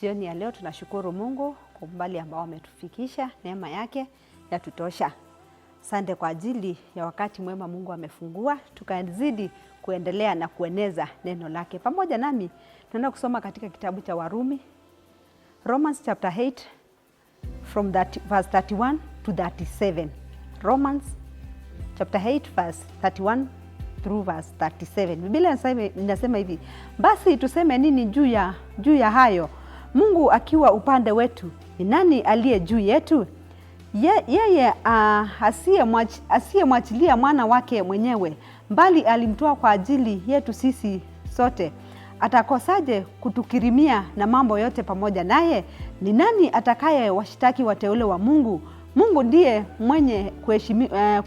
Jioni ya leo tunashukuru Mungu kwa umbali ambao ametufikisha, neema yake yatutosha. Asante kwa ajili ya wakati mwema Mungu amefungua, tukazidi kuendelea na kueneza neno lake. Pamoja nami tunaenda kusoma katika kitabu cha Warumi, Romans chapter 8 from verse 31 to 37. Romans chapter 8 verse 31 through verse 37. Biblia inasema hivi: basi tuseme nini juu ya hayo? Mungu akiwa upande wetu, ni nani aliye juu yetu? Yeye asiyemwachilia mwana wake mwenyewe, bali alimtoa kwa ajili yetu sisi sote, atakosaje kutukirimia na mambo yote pamoja naye? Ni nani atakaye washitaki wateule wa Mungu? Mungu ndiye mwenye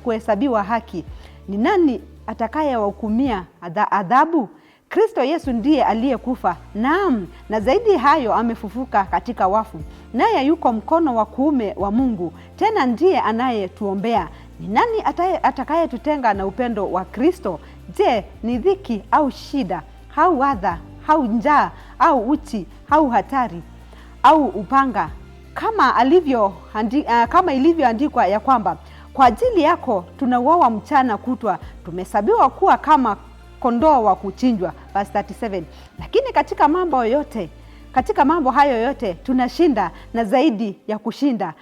kuhesabiwa haki. Ni nani atakaye wahukumia adhabu? Kristo Yesu ndiye aliyekufa, naam, na zaidi hayo amefufuka katika wafu, naye yuko mkono wa kuume wa Mungu, tena ndiye anayetuombea. Ni nani atakaye tutenga na upendo wa Kristo? Je, ni dhiki au shida au adha au njaa au uchi au hatari au upanga? Kama ilivyoandikwa ya kwamba kwa ajili yako tunauawa mchana kutwa, tumehesabiwa kuwa kama kondoo wa kuchinjwa. Verse 37. Lakini katika mambo hayo yote tunashinda na zaidi ya kushinda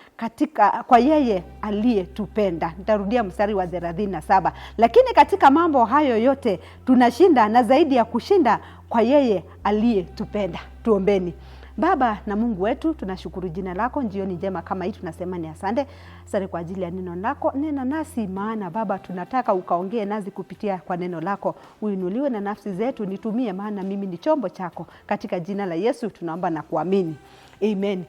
kwa yeye aliyetupenda. Nitarudia mstari wa 37. Lakini katika mambo hayo yote tunashinda na zaidi ya kushinda kwa yeye aliyetupenda. Tuombeni. Baba na Mungu wetu, tunashukuru jina lako jioni njema kama hii, tunasema ni asante. Asante kwa ajili ya neno lako. Nena nasi, maana Baba tunataka ukaongee nasi kupitia kwa neno lako. Uinuliwe na nafsi zetu, nitumie maana mimi ni chombo chako. Katika jina la Yesu tunaomba na kuamini. Amen.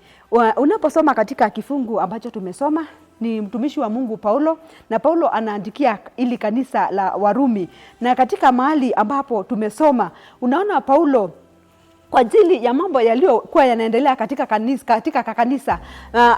Unaposoma katika kifungu ambacho tumesoma, ni mtumishi wa Mungu Paulo, na Paulo anaandikia ili kanisa la Warumi. Na katika mahali ambapo tumesoma, unaona Paulo kwa ajili ya mambo yaliyokuwa yanaendelea katika kanisa,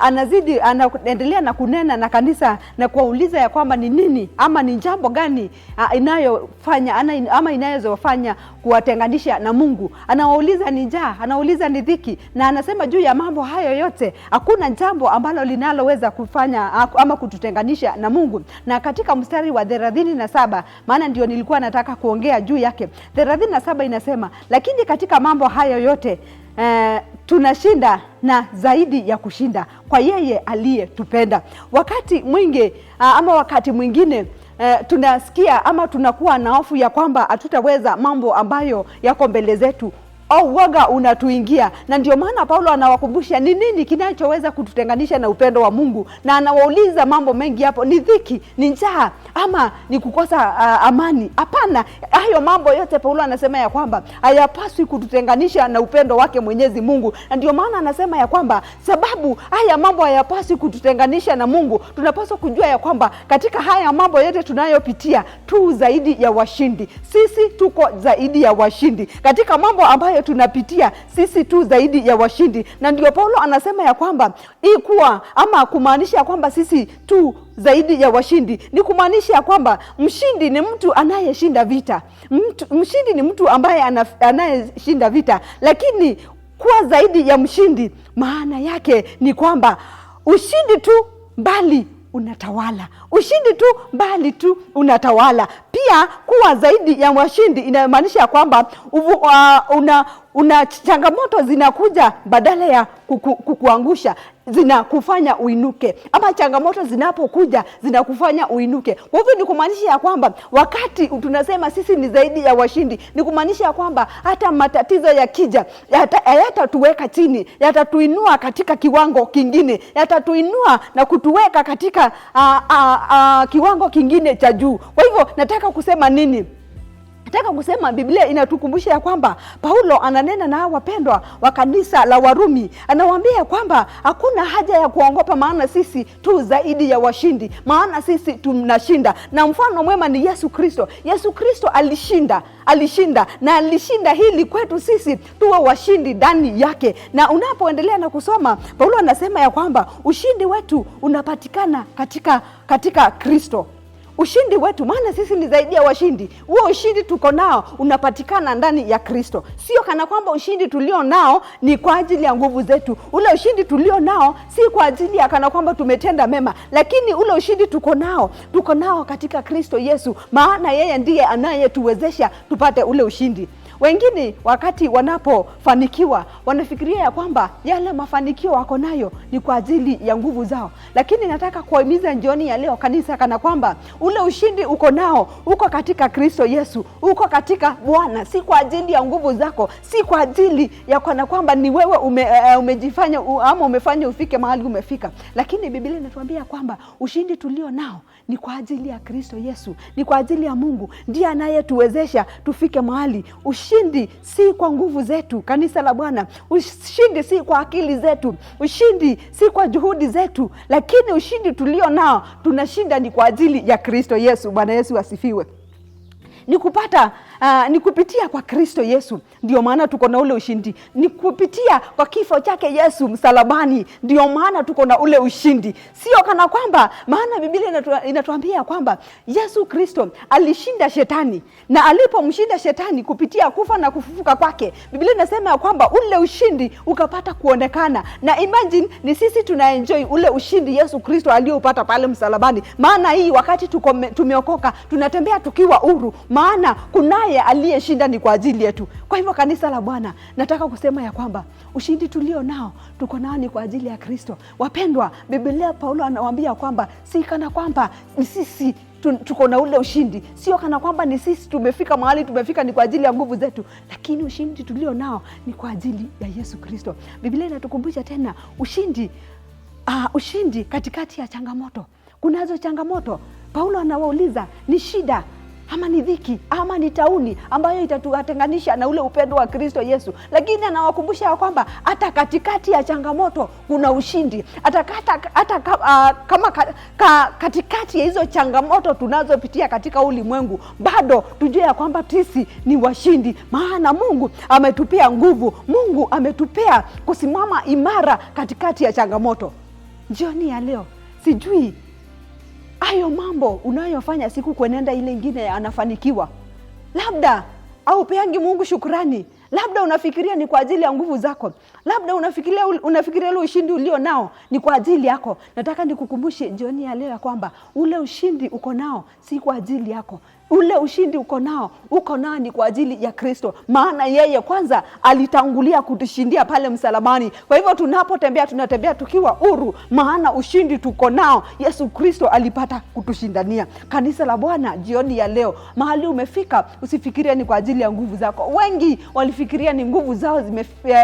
anaendelea na kunena na kanisa na kuwauliza ya kwamba ni nini ama ni jambo gani inayofanya ama inayozofanya kuwatenganisha na Mungu. Anawauliza ni njaa, anauliza ni dhiki, na anasema juu ya mambo hayo yote hakuna jambo ambalo linaloweza kufanya ama kututenganisha na Mungu. Na katika mstari wa 37, maana ndio nilikuwa nataka kuongea juu yake, 37 inasema, lakini katika mambo hayo yote tunashinda na zaidi ya kushinda kwa yeye aliyetupenda. Wakati mwingine tunasikia ama tunakuwa na hofu ya kwamba hatutaweza mambo ambayo yako mbele zetu, au woga unatuingia, na ndio maana Paulo anawakumbusha ni nini kinachoweza kututenganisha na upendo wa Mungu, na anawauliza mambo mengi hapo, ni dhiki, ni njaa, ama ni kukosa amani? Hapana, hayo mambo yote Paulo anasema ya kwamba hayapaswi kututenganisha na upendo wake Mwenyezi Mungu. Na ndio maana anasema ya kwamba sababu haya mambo hayapaswi kututenganisha na Mungu, tunapaswa kujua ya kwamba katika haya mambo yote tunayopitia tu zaidi ya washindi. Sisi tuko zaidi ya washindi katika mambo ambayo tunapitia, sisi tu zaidi ya washindi. Na ndio Paulo anasema ya kwamba kumaanisha ya kwamba sisi tu zaidi ya washindi ni kumaanisha ya kwamba mshindi ni mtu anayeshinda vita. Mshindi ni mtu ambaye anayeshinda vita, lakini kuwa zaidi ya mshindi maana yake ni kwamba ushindi tu bali unatawala. Ushindi tu bali tu unatawala. Pia kuwa zaidi ya washindi inamaanisha kwamba una changamoto zinakuja, badala ya kukuangusha zinakufanya uinuke, ama changamoto zinapokuja zinakufanya uinuke. Kwa hivyo ni kumaanisha ya kwamba wakati tunasema sisi ni zaidi ya washindi, ni kumaanisha ya kwamba hata matatizo yakija hayatatuweka chini, yatatuinua katika kiwango kingine, yatatuinua na kutuweka katika kiwango kingine cha juu. Kwa hivyo nataka kusema nini? Nataka kusema Biblia inatukumbusha ya kwamba Paulo ananena na wapendwa wa kanisa la Warumi, anawaambia kwamba hakuna haja ya kuogopa, maana sisi tu zaidi ya washindi, maana sisi tunashinda. Na mfano mwema ni Yesu Kristo. Yesu Kristo alishinda na alishinda hili kwetu sisi tuwe washindi ndani yake. Na unapoendelea na kusoma, Paulo anasema ya kwamba ushindi wetu unapatikana katika Kristo. ushindi wetu, maana sisi ni zaidi ya washindi. Huo ushindi tuko nao unapatikana ndani ya Kristo. Sio kana kwamba ushindi tulio nao ni kwa ajili ya nguvu zetu. Ule ushindi tulio nao si kwa ajili ya kana kwamba tumetenda mema, lakini ule ushindi tuko nao katika Kristo Yesu, maana yeye ndiye anayetuwezesha tupate ule ushindi. Wengine wakati wanapofanikiwa wanafikiria ya kwamba yale mafanikio wako nayo ni kwa ajili ya nguvu zao, lakini nataka kuhimiza jioni ya leo kanisa kana kwamba ule ushindi uko nao uko katika Kristo Yesu, uko katika Bwana, si kwa ajili ya nguvu zako, si kwa ajili ya kana kwamba ni wewe umejifanya ama umefanya ufike mahali umefika, lakini Biblia inatuambia kwamba ushindi tulio nao ni kwa ajili ya Kristo Yesu, ni kwa ajili ya Mungu, ndiye anayetuwezesha tufike mahali. Ushindi si kwa nguvu zetu, kanisa la Bwana. Ushindi si kwa akili zetu, ushindi si kwa juhudi zetu, lakini ushindi tulio nao tunashinda ni kwa ajili ya Kristo Yesu. Bwana Yesu asifiwe. Ni kupitia kwa Kristo Yesu ndio maana tuko na ule ushindi. Ni kupitia kwa kifo chake Yesu msalabani ndio maana tuko na ule ushindi. Sio kana kwamba, maana Biblia inatuambia kwamba Yesu Kristo alishinda shetani, na alipomshinda shetani kupitia kufa na kufufuka kwake, Biblia inasema kwamba ule ushindi ukapata kuonekana. Na imagine ni sisi tunaenjoy ule ushindi Yesu Kristo aliyoupata pale msalabani. Maana hii wakati tumeokoka tunatembea tukiwa huru, maana kunaye aliyeshinda ni kwa ajili yetu. Kwa hivyo kanisa la Bwana, nataka kusema ya kwamba ushindi tulio nao tuko nao ni kwa ajili ya Kristo. Wapendwa, Biblia Paulo anawaambia kwamba si kana kwamba ni sisi tuko na ule ushindi, sio kana kwamba ni sisi tumefika mahali tumefika ni kwa ajili ya nguvu zetu, lakini ushindi tulio nao ni kwa ajili ya Yesu Kristo. Biblia inatukumbusha tena ushindi katikati ya changamoto. Kunazo changamoto. Paulo anawauliza ni shida ama ni dhiki ama ni tauni ambayo itatuatenganisha na ule upendo wa Kristo Yesu, lakini anawakumbusha kwamba hata katikati ya changamoto kuna ushindi. Katikati ya hizo changamoto tunazopitia katika ulimwengu, bado tujue ya kwamba sisi ni washindi, maana Mungu ametupea nguvu, Mungu ametupea kusimama imara katikati ya changamoto. Jioni ya leo, sijui hayo mambo unayofanya siku kuenenda ile ingine anafanikiwa, labda au peangi Mungu shukrani, labda unafikiria ni kwa ajili ya nguvu zako, labda unafikiria ile ushindi ulio nao ni kwa ajili yako. Nataka nikukumbushe jioni ya leo ya kwamba ule ushindi uko nao si kwa ajili yako. Ule ushindi uko nao ni kwa ajili ya Kristo, maana yeye kwanza alitangulia kutushindia pale msalabani. Kwa hivyo tunatembea tukiwa huru, maana ushindi tuko nao Yesu Kristo alipata kutushindania. Kanisa la Bwana, jioni ya leo mahali umefika, usifikirie ni kwa ajili ya nguvu zako. Wengi walifikiria ni nguvu zao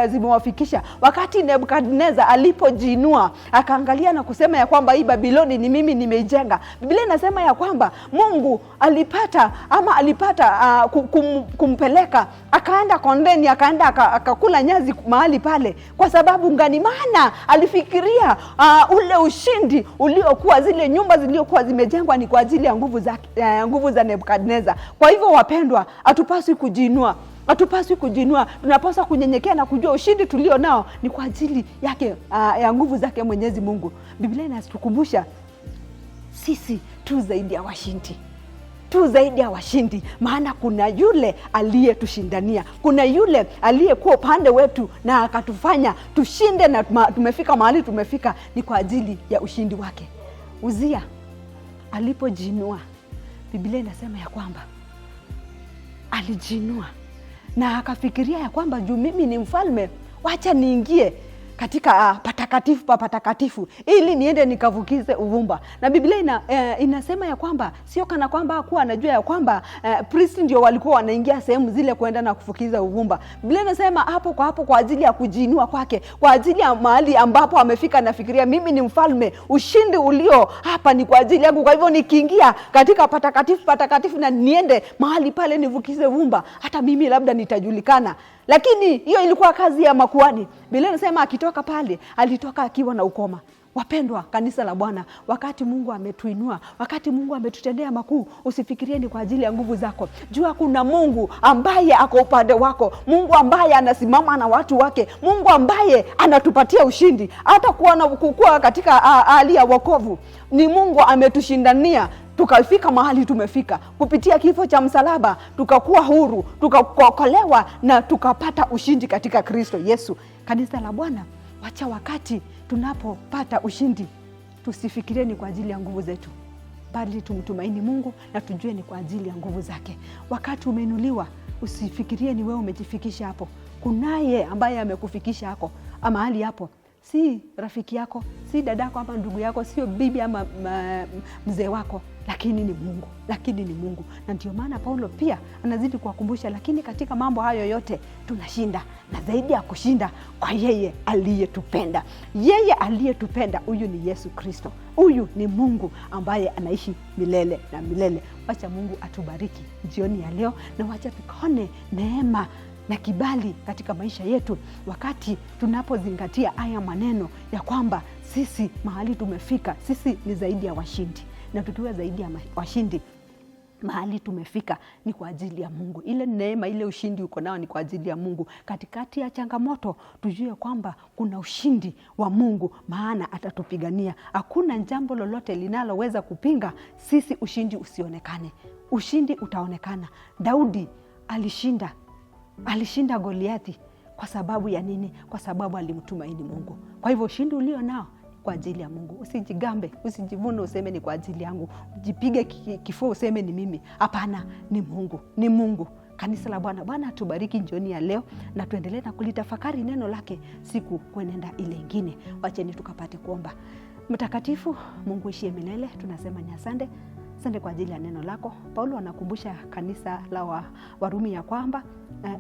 zimewafikisha. Wakati Nebukadneza alipojiinua akaangalia na kusema ya kwamba hii Babiloni ni mimi nimeijenga, Biblia inasema ya kwamba Mungu alipata kumpeleka, akaenda kondeni, akaenda akakula nyazi mahali pale. Kwa sababu ngani? Maana alifikiria ule ushindi uliokuwa, zile nyumba ziliokuwa zimejengwa ni kwa ajili ya nguvu za Nebukadneza. Kwa hivyo wapendwa, hatupaswi kujiinua, tunapaswa kunyenyekea na kujua ushindi tulio nao ni kwa ajili yake, ya nguvu zake Mwenyezi Mungu. Biblia inatukumbusha sisi tu zaidi ya washindi, maana kuna yule aliyetushindania, kuna yule aliyekuwa upande wetu na akatufanya tushinde na tumefika mahali tumefika ni kwa ajili ya ushindi wake. Uzia alipojiinua, Biblia inasema ya kwamba alijinua na akafikiria ya kwamba juu mimi ni mfalme, wacha niingie katika patakatifu ili niende nikavukize uvumba. Na Biblia inasema ya kwamba sio kana kwamba hakuwa anajua ya kwamba priest ndio walikuwa wanaingia sehemu zile kwenda na kufukiza uvumba. Biblia inasema hapo kwa ajili ya kujiinua kwake, kwa ajili ya mahali ambapo amefika, nafikiria mimi ni mfalme, ushindi ulio hapa ni kwa ajili yangu. Kwa hivyo nikiingia katika patakatifu na niende mahali pale nivukize uvumba, hata mimi labda nitajulikana. Lakini hiyo ilikuwa kazi ya makuhani. Biblia inasema akitoka pale, alitoka akiwa na ukoma. Wapendwa kanisa la Bwana, wakati Mungu ametuinua, wakati Mungu ametutendea makuu, usifikirie ni kwa ajili ya nguvu zako. Jua kuna Mungu ambaye ako upande wako, Mungu ambaye anasimama na watu wake, Mungu ambaye anatupatia ushindi hata kukua katika hali ya wokovu. Ni Mungu ametushindania tukafika mahali tumefika. Kupitia kifo cha msalaba tukakuwa huru, tukaokolewa na tukapata ushindi katika Kristo Yesu. Kanisa la Bwana, wacha wakati tunapopata ushindi tusifikirie ni kwa ajili ya nguvu zetu, bali tumtumaini Mungu na tujue ni kwa ajili ya nguvu zake. Wakati umeinuliwa, usifikirie ni wewe umejifikisha hapo. Kunaye ambaye amekufikisha hapo mahali hapo. Si rafiki yako, si dadako ama ndugu yako, sio bibi ama mzee wako, lakini ni Mungu. Lakini ni Mungu. Na ndio maana Paulo pia anazidi kuwakumbusha, lakini katika mambo hayo yote tunashinda, na zaidi ya kushinda kwa yeye aliyetupenda. Yeye aliyetupenda, huyu ni Yesu Kristo. Huyu ni Mungu ambaye anaishi milele na milele. Wacha Mungu atubariki jioni ya leo, na wacha tukaone neema na kibali katika maisha yetu wakati tunapozingatia haya maneno ya kwamba sisi mahali tumefika, sisi ni zaidi ya washindi. Na tukiwa zaidi ya washindi, mahali tumefika ni kwa ajili ya Mungu. Ile neema, ile ushindi uko nao ni kwa ajili ya Mungu. Katikati ya changamoto tujue kwamba kuna ushindi wa Mungu, maana atatupigania. Hakuna jambo lolote linaloweza kupinga sisi ushindi usionekane. Ushindi utaonekana. Daudi alishinda Goliathi kwa sababu ya nini? Kwa sababu alimtumaini Mungu. Kwa hivyo ushindi ulio nao kwa ajili ya Mungu. Usijigambe, usijivune useme ni kwa ajili yangu, jipige kifua useme ni mimi. Hapana, ni Mungu, ni Mungu. Kanisa la Bwana, Bwana atubariki jioni ya leo, na tuendelee na kulitafakari neno lake siku kuenenda ile ingine. Wacheni tukapate kuomba. Mtakatifu Mungu ishie milele, tunasema ni asante. Asante kwa ajili ya neno lako. Paulo anakumbusha kanisa la Warumi ya kwamba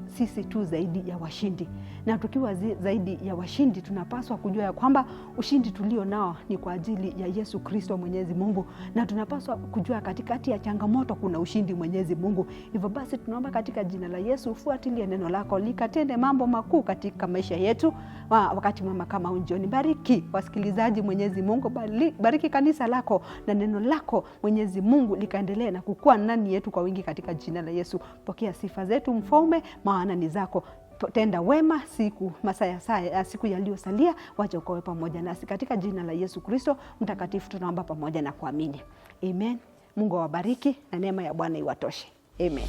sisi tu zaidi ya washindi. Na tukiwa zaidi ya washindi, tunapaswa kujua ya kwamba ushindi tulio nao ni kwa ajili ya Yesu Kristo Mwenyezi Mungu. Na tunapaswa kujua katikati ya changamoto kuna ushindi Mwenyezi Mungu. Hivyo basi tunaomba katika jina la Yesu, ufuatilie neno lako likatende mambo makuu katika maisha yetu. Wakati mwema kama unjioni, bariki wasikilizaji Mwenyezi Mungu, bariki kanisa lako na neno lako Mwenyezi Mungu likaendelee na kukua ndani yetu kwa wingi katika jina la Yesu. Pokea sifa zetu Mfalme, maana ni zako. Tenda wema siku yaliyosalia, wacha ukawe pamoja nasi katika jina la Yesu Kristo mtakatifu tunaomba pamoja na kuamini. Amen. Mungu awabariki na neema ya Bwana iwatoshe. Amen.